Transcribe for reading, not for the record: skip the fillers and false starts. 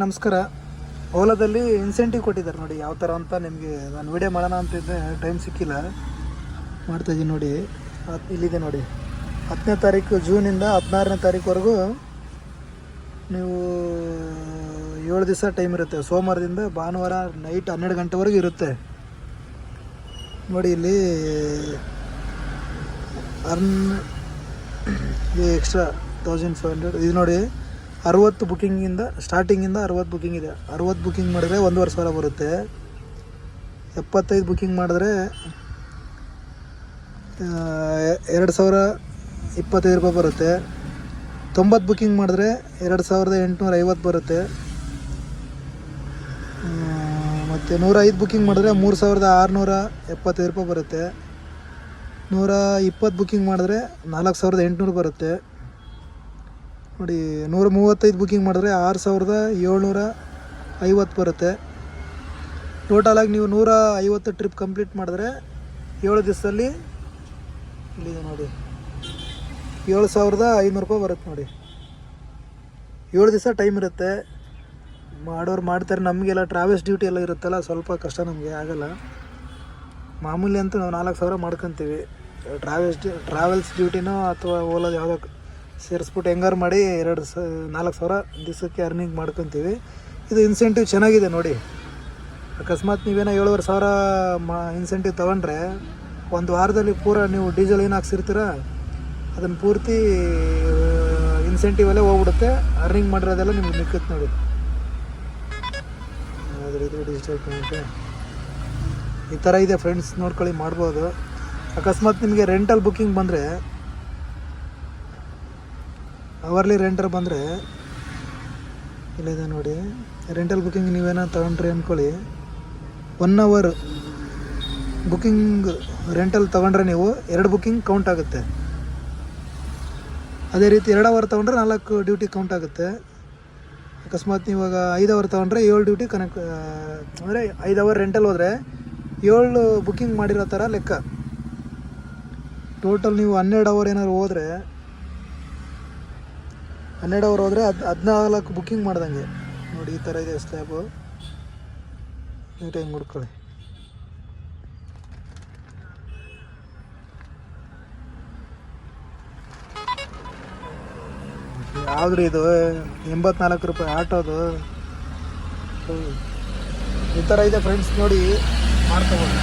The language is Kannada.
ನಮಸ್ಕಾರ. ಓಲಾದಲ್ಲಿ ಇನ್ಸೆಂಟಿವ್ ಕೊಟ್ಟಿದ್ದಾರೆ ನೋಡಿ, ಯಾವ ಥರ ಅಂತ ನಿಮಗೆ ನಾನು ವಿಡಿಯೋ ಮಾಡೋಣ ಅಂತಿದ್ದೆ, ಟೈಮ್ ಸಿಕ್ಕಿಲ್ಲ, ಮಾಡ್ತಾಯಿದ್ದೀನಿ ನೋಡಿ. ಇಲ್ಲಿದೆ ನೋಡಿ, 10ನೇ ತಾರೀಕು ಜೂನಿಂದ 16ನೇ ತಾರೀಕುವರೆಗೂ ನೀವು 7 ದಿವಸ ಟೈಮ್ ಇರುತ್ತೆ. ಸೋಮವಾರದಿಂದ ಭಾನುವಾರ ನೈಟ್ 12 ಗಂಟೆವರೆಗೂ ಇರುತ್ತೆ ನೋಡಿ. ಇಲ್ಲಿ ಎಕ್ಸ್ಟ್ರಾ 1500 ಇದು ನೋಡಿ. 60 ಬುಕ್ಕಿಂಗಿಂದ ಸ್ಟಾರ್ಟಿಂಗಿಂದ 60 ಬುಕ್ಕಿಂಗ್ ಇದೆ. 60 ಬುಕ್ಕಿಂಗ್ ಮಾಡಿದ್ರೆ 1,500 ಬರುತ್ತೆ. 75 ಬುಕ್ಕಿಂಗ್ ಮಾಡಿದ್ರೆ 2,025 ರೂಪಾಯಿ ಬರುತ್ತೆ. 90 ಬುಕ್ಕಿಂಗ್ ಮಾಡಿದ್ರೆ 2,850 ಬರುತ್ತೆ. ಮತ್ತು 105 ಬುಕ್ಕಿಂಗ್ ಮಾಡಿದ್ರೆ 3,675 ರೂಪಾಯಿ ಬರುತ್ತೆ. 120 ಬುಕ್ಕಿಂಗ್ ಮಾಡಿದ್ರೆ 4,800 ಬರುತ್ತೆ ನೋಡಿ. 135 ಬುಕ್ಕಿಂಗ್ ಮಾಡಿದ್ರೆ 6,750 ಬರುತ್ತೆ. ಟೋಟಲಾಗಿ ನೀವು 150 ಟ್ರಿಪ್ ಕಂಪ್ಲೀಟ್ ಮಾಡಿದ್ರೆ 7 ದಿವಸದಲ್ಲಿ ಇಲ್ಲಿದೆ ನೋಡಿ 7,500 ರೂಪಾಯಿ ಬರುತ್ತೆ ನೋಡಿ. 7 ದಿವಸ ಟೈಮ್ ಇರುತ್ತೆ. ಮಾಡೋರು ಮಾಡ್ತಾರೆ. ನಮಗೆಲ್ಲ ಟ್ರಾವೆಲ್ಸ್ ಡ್ಯೂಟಿ ಎಲ್ಲ ಇರುತ್ತಲ್ಲ, ಸ್ವಲ್ಪ ಕಷ್ಟ, ನಮಗೆ ಆಗಲ್ಲ. ಮಾಮೂಲಿ ಅಂತೂ ನಾವು 4,000 ಮಾಡ್ಕೊತೀವಿ. ಟ್ರಾವೆಲ್ಸ್ ಡ್ಯೂಟಿನೋ ಅಥವಾ ಓಲಾದ ಯಾವುದೋ ಸೇರಿಸ್ಬಿಟ್ಟು ಹೆಂಗಾರು ಮಾಡಿ 4,000 ದಿವಸಕ್ಕೆ ಅರ್ನಿಂಗ್ ಮಾಡ್ಕೊತೀವಿ. ಇದು ಇನ್ಸೆಂಟಿವ್ ಚೆನ್ನಾಗಿದೆ ನೋಡಿ. ಅಕಸ್ಮಾತ್ ನೀವೇನೋ 7,500 ಇನ್ಸೆಂಟಿವ್ ತೊಗೊಂಡ್ರೆ ಒಂದು ವಾರದಲ್ಲಿ ಪೂರ ನೀವು ಡೀಸೆಲ್ ಏನು ಹಾಕ್ಸಿರ್ತೀರ ಅದನ್ನು ಪೂರ್ತಿ ಇನ್ಸೆಂಟಿವಲ್ಲೇ ಹೋಗ್ಬಿಡುತ್ತೆ. ಅರ್ನಿಂಗ್ ಮಾಡಿರೋದೆಲ್ಲ ನಿಮ್ಗೆ ನಿಕ್ಕುತ್ತೆ ನೋಡಿ. ಆದರೆ ಇದು ಡಿಜಿಟಲ್ ಪೇಮೆಂಟ್ ಈ ಥರ ಇದೆ ಫ್ರೆಂಡ್ಸ್, ನೋಡ್ಕೊಳ್ಳಿ, ಮಾಡ್ಬೋದು. ಅಕಸ್ಮಾತ್ ನಿಮಗೆ ರೆಂಟಲ್ ಬುಕ್ಕಿಂಗ್ ಬಂದರೆ, ಅವರ್ಲಿ ರೆಂಟರ್ ಬಂದರೆ ಇಲ್ಲಿದೆ ನೋಡಿ. ರೆಂಟಲ್ ಬುಕ್ಕಿಂಗ್ ನೀವೇನೋ ತೊಗೊಂಡ್ರಿ ಅಂದ್ಕೊಳ್ಳಿ, 1 ಅವರ್ ಬುಕ್ಕಿಂಗ್ ರೆಂಟಲ್ ತೊಗೊಂಡ್ರೆ ನೀವು 2 ಬುಕ್ಕಿಂಗ್ ಕೌಂಟ್ ಆಗುತ್ತೆ. ಅದೇ ರೀತಿ 2 ಅವರ್ ತೊಗೊಂಡ್ರೆ 4 ಡ್ಯೂಟಿ ಕೌಂಟ್ ಆಗುತ್ತೆ. ಅಕಸ್ಮಾತ್ ನೀವಾಗ 5 ಅವರ್ ತೊಗೊಂಡ್ರೆ 7 ಡ್ಯೂಟಿ ಕನೆಕ್ಟ್, ಅಂದರೆ 5 ಅವರ್ ರೆಂಟಲ್ ಹೋದರೆ 7 ಬುಕ್ಕಿಂಗ್ ಮಾಡಿರೋ ಥರ ಲೆಕ್ಕ. ಟೋಟಲ್ ನೀವು 12 ಅವರ್ ಏನಾದ್ರು ಹೋದರೆ 12 ಅವರ್ ಹೋದರೆ 14 ಬುಕ್ಕಿಂಗ್ ಮಾಡ್ದಂಗೆ ನೋಡಿ. ಈ ಥರ ಇದೆ ಸ್ಲ್ಯಾಬು, ನೀಟಾಗಿ ನೋಡ್ಕೊಳ್ಳಿ. ಯಾವ್ದು ಇದು 84 ರೂಪಾಯಿ ಆಟೋದು. ಈ ಥರ ಇದೆ ಫ್ರೆಂಡ್ಸ್, ನೋಡಿ ಮಾಡ್ಕೊಬೋದು.